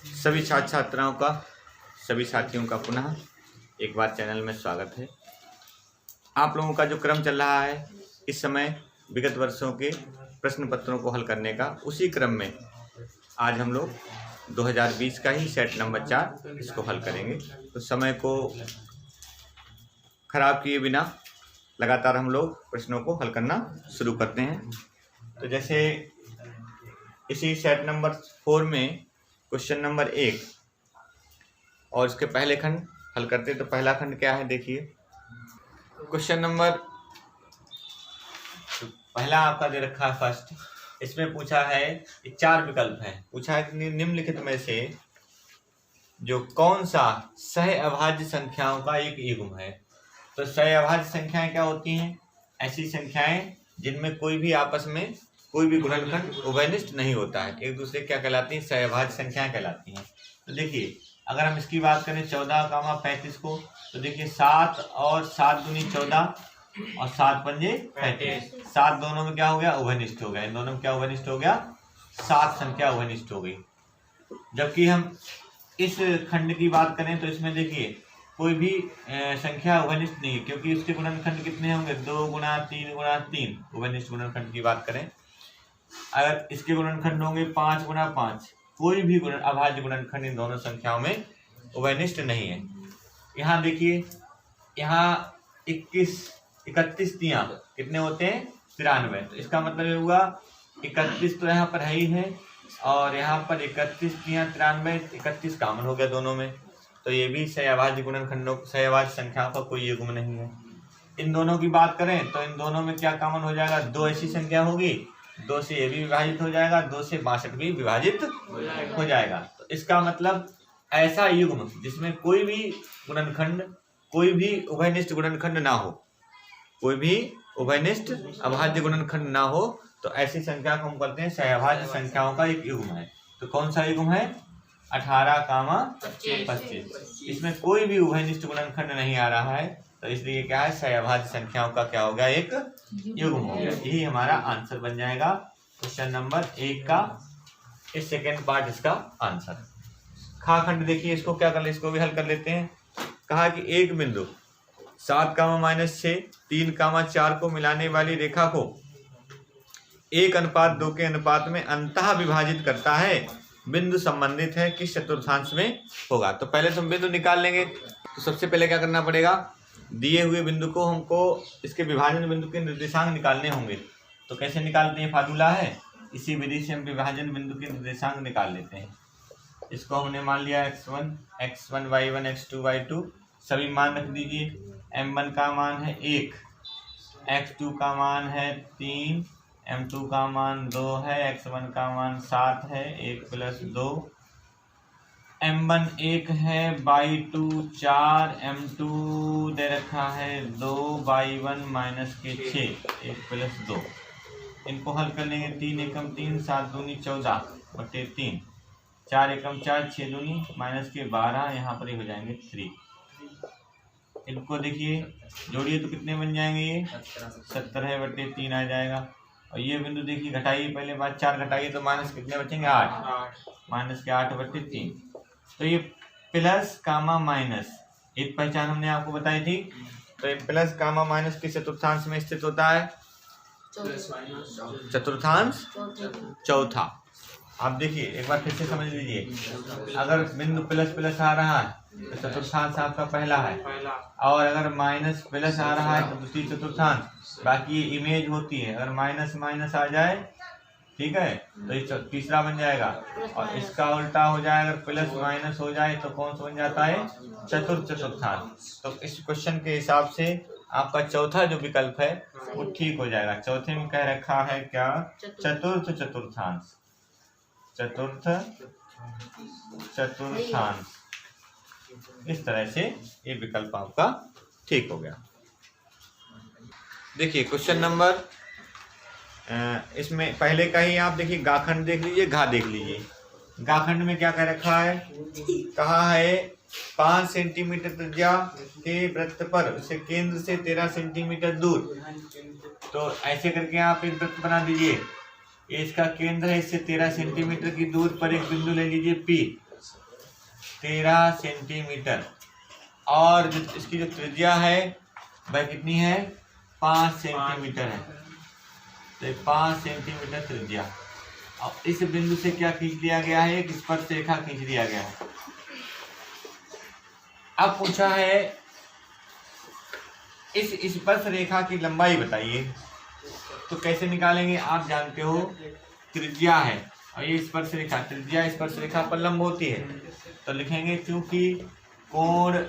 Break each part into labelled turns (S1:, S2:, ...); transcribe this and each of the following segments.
S1: सभी छात्र छात्राओं का, सभी साथियों का पुनः एक बार चैनल में स्वागत है। आप लोगों का जो क्रम चल रहा है इस समय विगत वर्षों के प्रश्न पत्रों को हल करने का, उसी क्रम में आज हम लोग 2020 का ही सेट नंबर 4 इसको हल करेंगे। तो समय को खराब किए बिना लगातार हम लोग प्रश्नों को हल करना शुरू करते हैं। तो जैसे इसी सेट नंबर 4 में क्वेश्चन नंबर 1 और इसके पहले खंड हल करते हैं। तो पहला खंड क्या है देखिए, क्वेश्चन नंबर पहला आपका दे रखा है फर्स्ट। इसमें पूछा है 4 विकल्प हैं। पूछा है कि निम्नलिखित में से जो कौन सा सह अभाज्य संख्याओं का एक युग्म है। तो सह अभाज्य संख्याएं क्या होती हैं? ऐसी संख्याएं जिनमें कोई भी आपस में कोई भी गुणनखंड उभयनिष्ठ नहीं होता है, एक दूसरे क्या कहलाती हैं? सहअभाज्य संख्याएं कहलाती हैं। तो देखिए अगर हम इसकी बात करें 14, 35 को, तो देखिए 7 और 7 दूनी 14 और 7 पंजे 35। 7 दोनों में क्या हो गया? उभयनिष्ठ हो गया। इन दोनों में क्या उभयनिष्ठ हो गया? 7 संख्या उभयनिष्ठ हो गई। जबकि हम इस खंड की बात करें तो इसमें देखिए कोई भी संख्या उभयनिष्ठ नहीं है, क्योंकि उसके गुणनखंड कितने होंगे? 2 गुणा 3 गुणा 3 उभयनिष्ठ गुणनखंड की बात करें। अगर इसके गुणनखंड होंगे 5 गुणा 5, कोई भी अभाज्य गुणनखंड इन दोनों संख्याओं में उभयनिष्ठ नहीं है। यहाँ देखिए, यहाँ 31 तियां कितने होते हैं? 93। तो इसका मतलब ये हुआ 31 तो यहाँ पर है ही है, और यहाँ पर 31 तियां 93, 31 कॉमन हो गया दोनों में। तो ये भी सहअभाज्य गुणनखंडों, सहअभाज्य संख्याओं का कोई युग्म नहीं है। इन दोनों की बात करें तो इन दोनों में क्या कॉमन हो जाएगा? 2 ऐसी संख्या होगी, 2 से ये भी विभाजित हो जाएगा, 2 से 62 भी विभाजित हो जाएगा। तो इसका मतलब ऐसा युग्म जिसमें कोई भी गुणनखंड, कोई भी उभयनिष्ठ गुणनखंड ना हो, कोई भी उभयनिष्ठ अभाज्य गुणनखंड ना हो, तो ऐसी संख्या को हम कहते हैं सहअभाज्य संख्याओं का एक युग्म है। तो कौन सा युग्म है? 18, 25। इसमें कोई भी उभयनिष्ठ गुणनखंड नहीं आ रहा है, तो इसलिए क्या है? सहअभाज्य संख्याओं का क्या हो गया? एक युग्म हो गया। यही हमारा आंसर बन जाएगा क्वेश्चन नंबर 1 का, इस सेकेंड पार्ट इसका आंसर। खा खंड देखिए, इसको क्या कर ले, इसको भी हल कर लेते हैं। कहा कि एक बिंदु 7, -6, 3, 4 को मिलाने वाली रेखा को 1:2 के अनुपात में अंतः विभाजित करता है। बिंदु संबंधित है, किस चतुर्थांश में होगा? तो पहले तो हम बिंदु निकाल लेंगे। तो सबसे पहले क्या करना पड़ेगा? दिए हुए बिंदु को हमको इसके विभाजन बिंदु के निर्देशांक निकालने होंगे। तो कैसे निकालते हैं? फार्मूला है, इसी विधि से हम विभाजन बिंदु के निर्देशांक निकाल लेते हैं। इसको हमने मान लिया x1 y1 x2 y2, सभी मान रख दीजिए। m1 का मान है 1, x2 का मान है 3, m2 का मान 2 है, x1 का मान 7 है, 1 + 2, m1 1 है, y2 4, m2 दे रखा है 2, y1 -6, 1 + 2। इनको हल कर लेंगे। 3 एकम 3, 7 दूनी 14 बटे 3, 4 एकम 4, 6 दूनी -12, यहाँ पर ही हो जाएंगे 3। इनको देखिए जोड़िए तो कितने बन जाएंगे? ये 17 बटे 3 आ जाएगा। और ये बिंदु देखिए घटाइए, पहले बात 4 घटाइए तो माइनस कितने बचेंगे? 8, -8 बटे 3। तो ये प्लस कामा माइनस, एक पहचान हमने आपको बताई थी। तो ये प्लस कामा माइनस किस चतुर्थांश में स्थित होता है? चतुर्थांश चौथा। आप देखिए एक बार फिर से समझ लीजिए, अगर बिंदु प्लस प्लस आ रहा है तो चतुर्थांश आपका पहला है, और अगर माइनस प्लस आ रहा है तो दूसरी चतुर्थांश। बाकी ये इमेज होती है, अगर माइनस माइनस आ जाए, ठीक है, तो ये तीसरा बन जाएगा। और इसका उल्टा हो जाए, अगर प्लस माइनस हो जाए तो कौन सा बन जाता है? चतुर्थांश। तो इस क्वेश्चन के हिसाब से आपका चौथा जो विकल्प है वो ठीक हो जाएगा। चौथे में कह रखा है क्या? चतुर्थ चतुर्थांश, चतुर्थ चतुर्थांश। इस तरह से ये विकल्प आपका ठीक हो गया। देखिए क्वेश्चन नंबर, इसमें पहले का ही आप देखिए, गाखंड देख लीजिए, घा देख लीजिए। गाखंड में क्या कह रखा है? कहा है 5 सेंटीमीटर त्रिज्या के वृत्त पर उसे केंद्र से 13 सेंटीमीटर दूर। तो ऐसे करके आप एक वृत्त बना दीजिए। ये इसका केंद्र है, इससे 13 सेंटीमीटर की दूर पर एक बिंदु ले लीजिए P। 13 सेंटीमीटर और जो इसकी जो त्रिज्या है वह कितनी है 5 सेंटीमीटर है। तो 5 सेंटीमीटर त्रिज्या। और इस बिंदु से क्या खींच लिया गया है, एक स्पर्श रेखा खींच लिया गया है। अब पूछा है इस स्पर्श रेखा की लंबाई बताइए। तो कैसे निकालेंगे, आप जानते हो त्रिज्या है और ये स्पर्श रेखा, त्रिज्या स्पर्श रेखा पर लंब होती है। तो लिखेंगे चूंकि कोण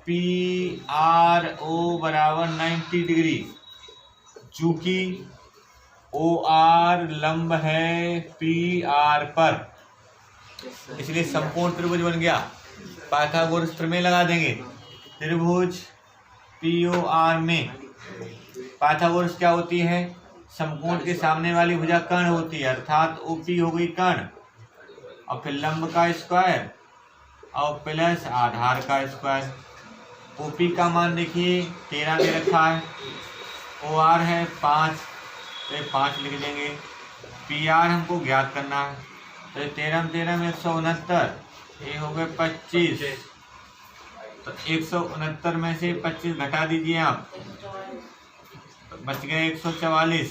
S1: PRO बराबर 90 डिग्री, चूंकि OR लंब है PR पर, इसलिए संपूर्ण त्रिभुज बन गया। पाइथागोरस प्रमेय लगा देंगे। त्रिभुज POR में पाइथागोरस क्या होती है, समकोण के सामने वाली भुजा कर्ण होती है, अर्थात OP हो गई कर्ण और फिर लंब का स्क्वायर और प्लस आधार का स्क्वायर। OP का मान देखिए 13 दे रखा है, OR है 5, तो 5 लिख देंगे। PR हमको ज्ञात करना है, तो 13 13 में 169, ये हो गए 25। तो 169 में से 25 घटा दीजिए आप, तो बच गए 144।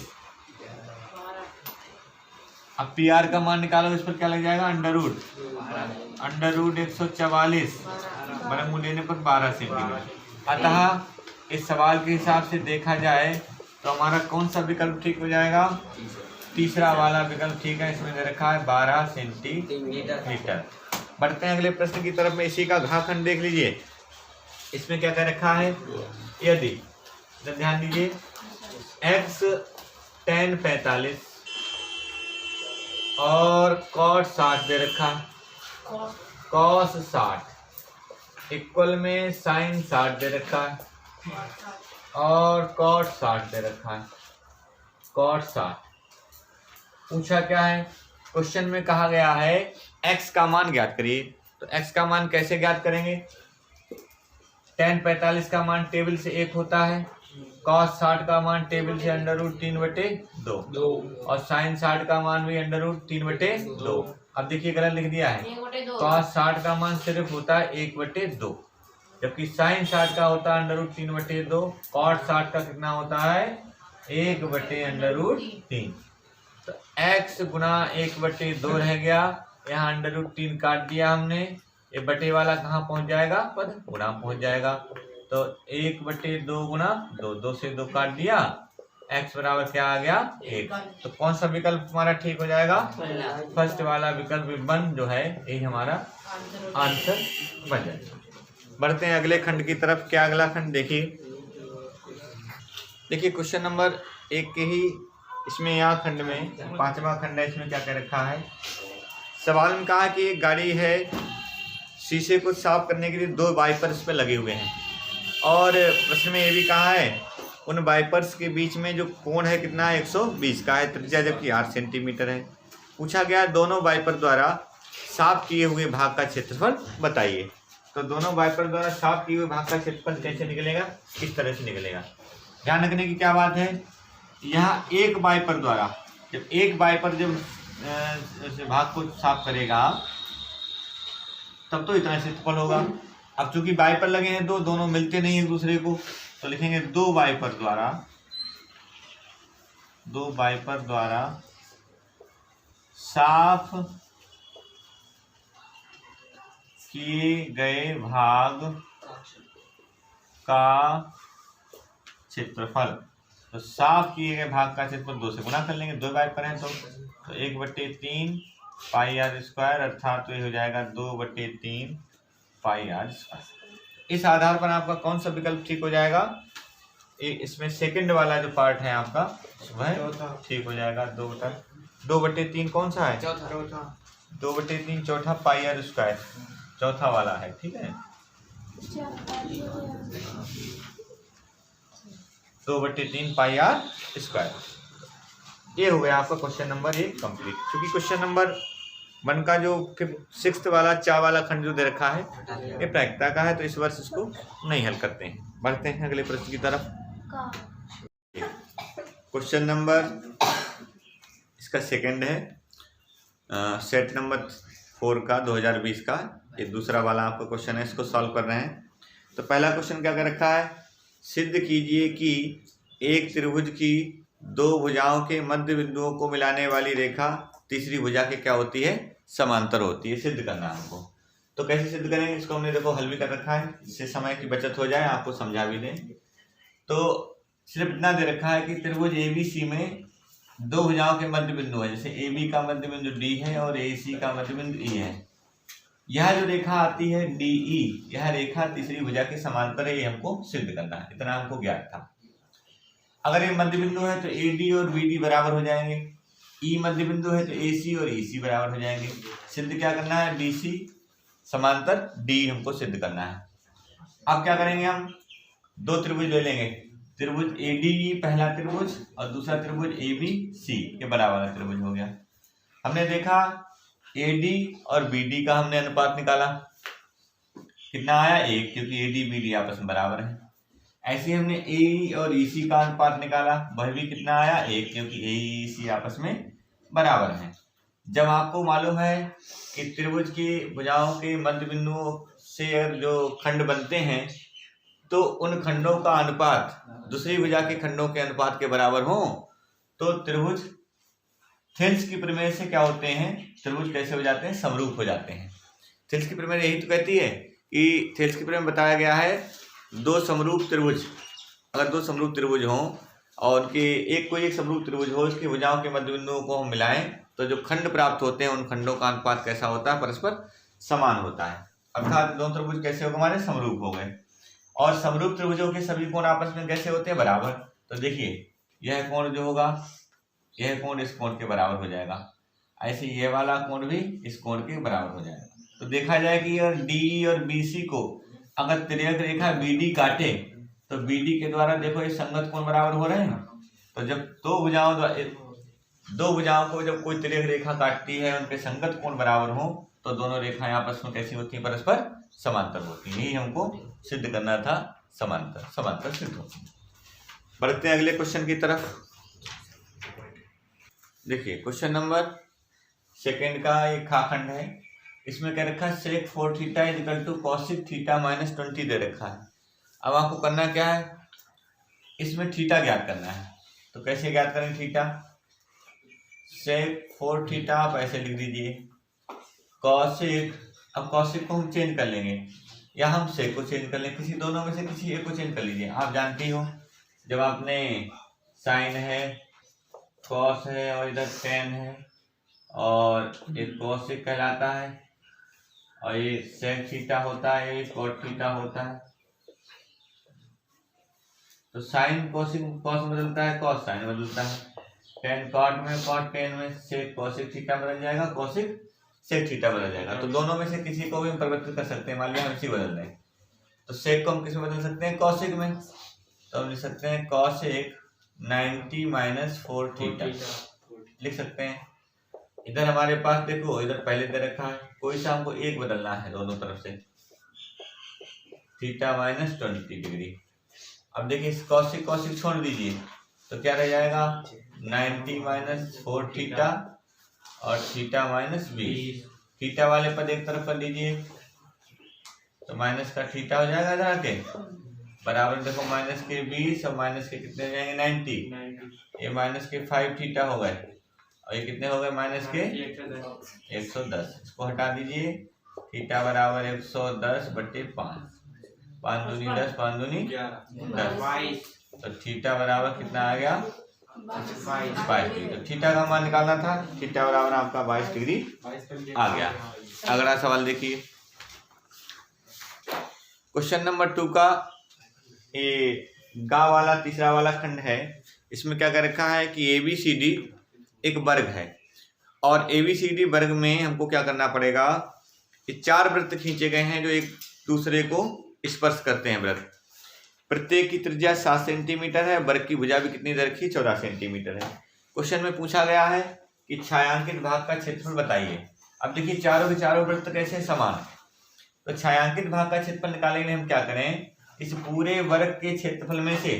S1: अब PR का मान निकालो, इस पर क्या लग जाएगा अंडर रूट 144 वर्गमूल लेने पर 12 सेंटीमीटर। अतः इस सवाल के हिसाब से देखा जाए तो हमारा कौन सा विकल्प ठीक हो जाएगा, तीसरा वाला विकल्प ठीक है। इसमें दे रखा है 12 सेंटीमीटर। बढ़ते हैं अगले प्रश्न की तरफ में। इसी का घाखंड देख लीजिए, इसमें क्या कह रखा है, यदि ध्यान दीजिए x tan 45 और cot 60 दे रखा है, cos 60 इक्वल में sin 60 दे रखा है और cot 60 दे रखा है, cot 60। पूछा क्या है, क्वेश्चन में कहा गया है x का मान ज्ञात करिए। तो x का मान कैसे ज्ञात करेंगे, tan 45 का मान टेबल से 1 होता है, cos 60 का मान टेबल से √3/2 और sin 60 का मान भी √3/2। अब देखिए गलत लिख दिया है, cos 60 का मान सिर्फ होता है 1/2, जबकि sin 60 का होता है √3/2, cot 60 का कितना होता है 1/√3। तो x गुना 1/2 रह गया, यहाँ √3 काट दिया हमने, ये बटे वाला कहाँ पहुंच जाएगा, पद गुना पहुंच जाएगा। तो 1/2 गुना 2, 2 से 2 काट दिया, x बराबर क्या आ गया 1। तो कौन सा विकल्प हमारा ठीक हो जाएगा, फर्स्ट वाला विकल्प 1 जो है यही हमारा आंसर बन जाएगा। बढ़ते हैं अगले खंड की तरफ। क्या अगला खंड देखिए, देखिए क्वेश्चन नंबर 1 के ही इसमें यहाँ खंड में 5वां खंड है। इसमें क्या कह रखा है, सवाल में कहा कि एक गाड़ी है, शीशे को साफ करने के लिए 2 वाइपर्स पे लगे हुए हैं और प्रश्न में ये भी कहा है उन वाइपर्स के बीच में जो कोण है कितना है 120 का है, त्रिज्या जबकि 8 सेंटीमीटर है। पूछा गया दोनों वाइपर द्वारा साफ किए हुए भाग का क्षेत्रफल बताइए। तो दोनों वाइपर द्वारा साफ किए हुए भाग का क्षेत्रफल कैसे निकलेगा, किस तरह से निकलेगा। ध्यान रखने की क्या बात है, यहाँ एक वाइपर द्वारा, जब एक वाइपर जब भाग को साफ करेगा तब तो इतना क्षेत्रफल होगा। अब चूंकि वाइपर लगे हैं दो, दोनों मिलते नहीं एक दूसरे को, तो लिखेंगे 2 वाइपर द्वारा साफ किए गए भाग का क्षेत्रफल। तो साफ किए गए भाग का क्षेत्रफल 2 से गुना कर लेंगे, 2 वाइपर हैं तो 1/3 पाई आर स्क्वायर, अर्थात तो ये हो जाएगा 2/3 पाई आर स्क्वायर। इस आधार पर आपका कौन सा विकल्प ठीक हो जाएगा, इसमें सेकंड वाला जो पार्ट है आपका वह ठीक हो जाएगा। 2/3 कौन सा है, 2/3 चौथा पाई आर स्क्वायर चौथा वाला है, ठीक है। 2/3 पाई आर स्क्वायर। ये हो गया आपका क्वेश्चन नंबर 1 कंप्लीट। क्योंकि क्वेश्चन नंबर 1 का जो 6th वाला चा वाला खंड जो दे रखा है ये प्रायिकता का है, तो इस वर्ष इसको नहीं हल करते हैं। बढ़ते हैं अगले प्रश्न की तरफ। क्वेश्चन नंबर इसका सेकंड है, सेट नंबर 4 का 2020 का ये दूसरा वाला आपका क्वेश्चन है, इसको सॉल्व कर रहे हैं। तो पहला क्वेश्चन क्या कर रखा है, सिद्ध कीजिए कि एक त्रिभुज की दो भुजाओं के मध्य बिंदुओं को मिलाने वाली रेखा तीसरी भुजा के क्या होती है, समांतर होती है। सिद्ध करना है हमको। तो कैसे सिद्ध करेंगे, इसको हमने देखो हल भी कर रखा है, इससे समय की बचत हो जाए, आपको समझा भी दें। तो सिर्फ इतना दे रखा है कि त्रिभुज ABC में दो भुजाओं के मध्य बिंदु है, जैसे AB का मध्य बिंदु D है और AC का मध्य बिंदु E है। यह जो रेखा आती है DE, यह रेखा तीसरी भुजा के समांतर है, ये हमको सिद्ध करना है, इतना हमको ज्ञात था। अगर ये मध्य बिंदु है तो AD और BD बराबर हो जाएंगे, E मध्य बिंदु है तो AC और EC बराबर हो जाएंगे। सिद्ध क्या करना है, BC समांतर D हमको सिद्ध करना है। अब क्या करेंगे, हम दो त्रिभुज ले लेंगे, त्रिभुज ADE पहला त्रिभुज और दूसरा त्रिभुज ABC, ये बराबर वाला त्रिभुज हो गया। हमने देखा AD और BD का हमने अनुपात निकाला, कितना आया 1, क्योंकि AD BD आपस में बराबर है। ऐसे हमने AE और EC का अनुपात निकाला, वह भी कितना आया 1, क्योंकि AE EC आपस में बराबर है। जब आपको मालूम है कि त्रिभुज की भुजाओं के मध्य बिंदुओं से जो खंड बनते हैं तो उन खंडों का अनुपात दूसरी भुजा के खंडों के अनुपात के बराबर हो, तो त्रिभुज थेल्स की प्रमेय से क्या होते हैं, त्रिभुज कैसे हो जाते हैं, समरूप हो जाते हैं। थेल्स की प्रमेय यही तो कहती है कि थेल्स की प्रमेय में बताया गया है दो समरूप त्रिभुज, अगर दो समरूप त्रिभुज हों और उनके कोई एक समरूप त्रिभुज हो, उसकी भुजाओं के मध्य बिंदुओं को हम मिलाएं तो जो खंड प्राप्त होते हैं उन खंडों का अनुपात कैसा होता है, परस्पर समान होता है। अर्थात दो त्रिभुज कैसे हो गए, हमारे समरूप हो गए। और समरूप त्रिभुजों के सभी कोण आपस में कैसे होते हैं, बराबर। तो देखिए यह कोण जो होगा, यह कोण इस कोण के बराबर हो जाएगा, ऐसे ये वाला कोण भी इस कोण के बराबर हो जाएगा। तो देखा जाए कि अगर DE और BC को अगर तिर्यक रेखा BD काटे तो BD के द्वारा देखो ये संगत कोण बराबर हो रहे हैं। तो जब दो भुजाओं को जब कोई तिर्यक रेखा काटती है, उनके संगत कोण बराबर हो, तो दोनों रेखाएं आपस में कैसी होती हैं, परस्पर समांतर होती हैं। यही हमको सिद्ध करना था, समांतर सिद्ध होती है। बढ़ते हैं अगले क्वेश्चन की तरफ। देखिए क्वेश्चन नंबर 2 का एक खाखंड है, इसमें क्या रखा है, sec 4 theta equal to cosec theta minus 20 दे रखा है। अब आपको करना क्या है, इसमें थीटा ज्ञात करना है। तो कैसे ज्ञात करें थीटा, sec 4 थीटा आप ऐसे लिख दीजिए, cosec, अब cosec को हम चेंज कर लेंगे या हम sec को चेंज कर लेंगे, किसी दोनों में से किसी एक को चेंज कर लीजिए। आप जानते हो जब आपने साइन है, cos है और इधर tan है और एक cosec कहलाता है और ये sec थीटा होता है, ये cot थीटा होता है। तो साइन cos बदलता है, cos साइन बदलता है, tan cot में, cot tan में, sec cosec थीटा बदल जाएगा, cosec sec थीटा बदल जाएगा। तो दोनों में से किसी को भी हम परिवर्तित कर सकते हैं। मान लिया हम इसी बदल दें तो sec को हम किस में बदल सकते हैं, cosec में। तो हम लिख सकते हैं cosec 90 माइनस 4 थीटा लिख सकते हैं। इधर हमारे पास देखो, इधर पहले दे रखा है, कोई सा हमको एक बदलना है दोनों तरफ से, थीटा माइनस 20 डिग्री। अब देखिए cosec छोड़ दीजिए तो क्या रह जाएगा, 90 माइनस 4 थीटा और थीटा माइनस 20। थीटा वाले पद एक तरफ कर लीजिए तो माइनस का थीटा हो जाएगा इधर आके, बराबर देखो माइनस के 20 और माइनस के कितने हो जाएंगे 90, ये माइनस के 5 थीटा हो गए और ये कितने हो गए माइनस के 110। इसको हटा दीजिए, थीटा बराबर 110 बटे 5, 5 दूनी 10, 5 दूनी 10, तो थीटा बराबर कितना आ गया 22 डिग्री। तो थीटा का मान निकालना था, थीटा बराबर आपका 22 डिग्री आ गया। अगला सवाल देखिए, क्वेश्चन नंबर 2 का ये गा वाला तीसरा वाला खंड है। इसमें क्या कर रखा है कि ABCD एक वर्ग है और ABCD वर्ग में हमको क्या करना पड़ेगा, ये 4 वृत्त खींचे गए हैं जो एक दूसरे को स्पर्श करते हैं वृत्त। प्रत्येक की त्रिज्या 7 सेंटीमीटर है, वर्ग की भुजा भी कितनी दर की 14 सेंटीमीटर है। क्वेश्चन में पूछा गया है कि छायांकित भाग का क्षेत्रफल बताइए। अब देखिए चारों के चारों वृत्त कैसे समान है, तो छायांकित भाग का क्षेत्रफल निकालने के लिए हम क्या करें, इस पूरे वर्ग के क्षेत्रफल में से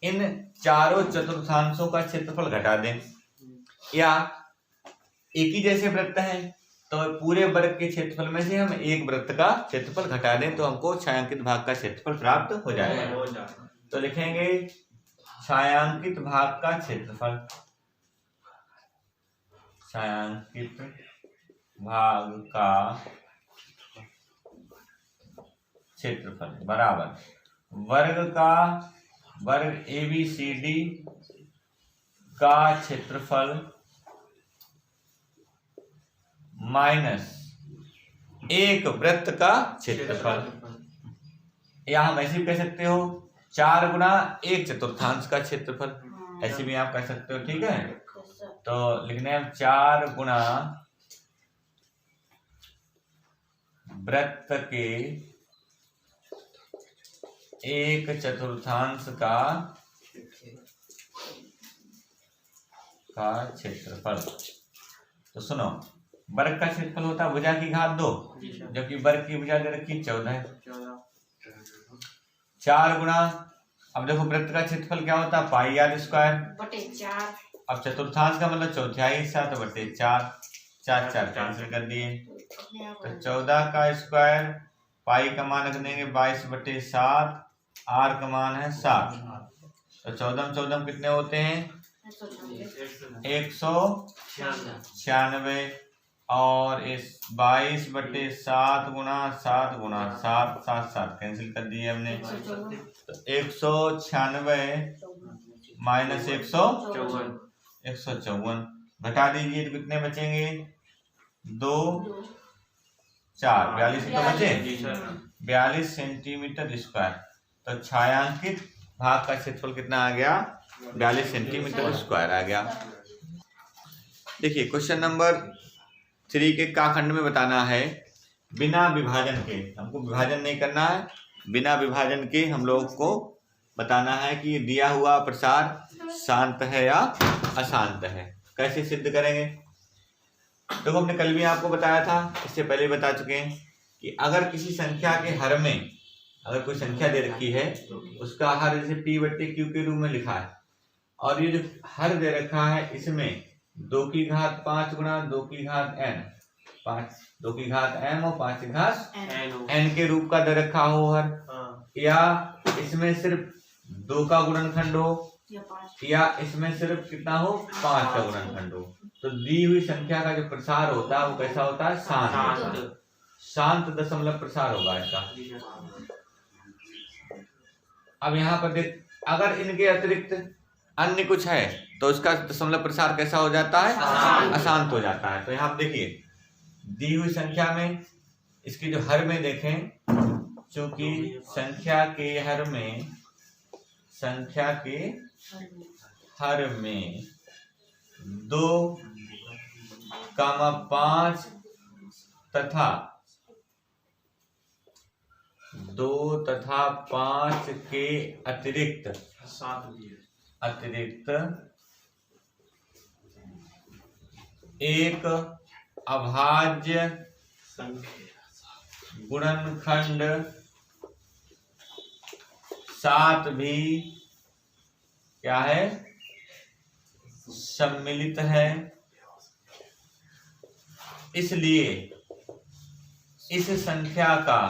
S1: इन चारों चतुर्थांशों का क्षेत्रफल घटा दें, या एक ही जैसे वृत्त हैं तो पूरे वर्ग के क्षेत्रफल में से हम एक वृत्त का क्षेत्रफल घटा दें तो हमको छायांकित भाग का क्षेत्रफल प्राप्त हो जाएगा। तो लिखेंगे छायांकित भाग का क्षेत्रफल, छायांकित भाग का क्षेत्रफल बराबर वर्ग ABCD का क्षेत्रफल माइनस एक वृत्त का क्षेत्रफल, या हम ऐसे भी कह सकते हो 4 गुना 1/4 का क्षेत्रफल, ऐसे भी आप कह सकते हो। ठीक है, तो लिखने हैं 4 गुना वृत्त के 1/4 का क्षेत्रफल। तो सुनो, वर्ग का क्षेत्रफल होता है भुजा की घात 2, जबकि वर्ग की भुजा दे रखी 14 है। 4 गुना, अब देखो वृत्त का क्षेत्रफल क्या होता है पाई r स्क्वायर बटे 4। अब चतुर्थांश का मतलब चौथाई हिस्सा, तो बटे 4, 4 4 कैंसिल कर दिए, तो 14 का स्क्वायर, पाई का मान रख देंगे 22/7, r का मान है 7, तो 14 कितने होते हैं 196, और इस 22/7 गुना 7 गुना 7 7 7 कैंसिल कर दिए हमने, तो 196 माइनस 154 घटा दीजिए तो कितने बचेंगे 2 4 42 तो बचे 42 सेंटीमीटर स्क्वायर। तो छायांकित भाग का क्षेत्रफल कितना आ गया 42 सेंटीमीटर स्क्वायर आ गया। देखिए क्वेश्चन नंबर 3 के का खंड में बताना है बिना विभाजन के, हमको विभाजन नहीं करना है, बिना विभाजन के हम लोग को बताना है कि दिया हुआ प्रसार शांत है या अशांत है। कैसे सिद्ध करेंगे, देखो हमने कल भी आपको बताया था, इससे पहले बता चुके हैं कि अगर किसी संख्या के हर में अगर कोई संख्या दे रखी है उसका हर जैसे p/q के रूप में लिखा है, और ये जो हर दे रखा है इसमें 2 की घात 5 गुना 2 की घात n, 2 की घात m और 5 की घात n के रूप का दे रखा हो हर, या इसमें सिर्फ 2 का गुणनखंड हो, या इसमें सिर्फ कितना हो 5 का गुणनखंड हो, तो दी हुई संख्या का जो प्रसार होता है वो कैसा होता है शांत, शांत दशमलव प्रसार होगा इसका। अब यहाँ पर देख, अगर इनके अतिरिक्त अन्य कुछ है तो इसका दशमलव प्रसार कैसा हो जाता है अशांत हो जाता है। तो यहाँ आप देखिए दी हुई संख्या में इसकी जो हर में देखें, चूंकि संख्या के हर में 2, 5 तथा 2 तथा 5 के अतिरिक्त एक अभाज्य गुणनखंड 7 भी क्या है सम्मिलित है, इसलिए इस संख्या का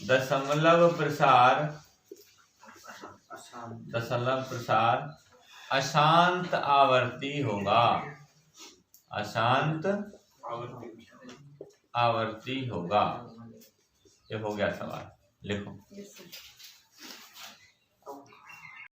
S1: दशमलव प्रसार अशांत आवर्ती होगा, अशांत आवर्ती होगा। ये हो गया सवाल, लिखो।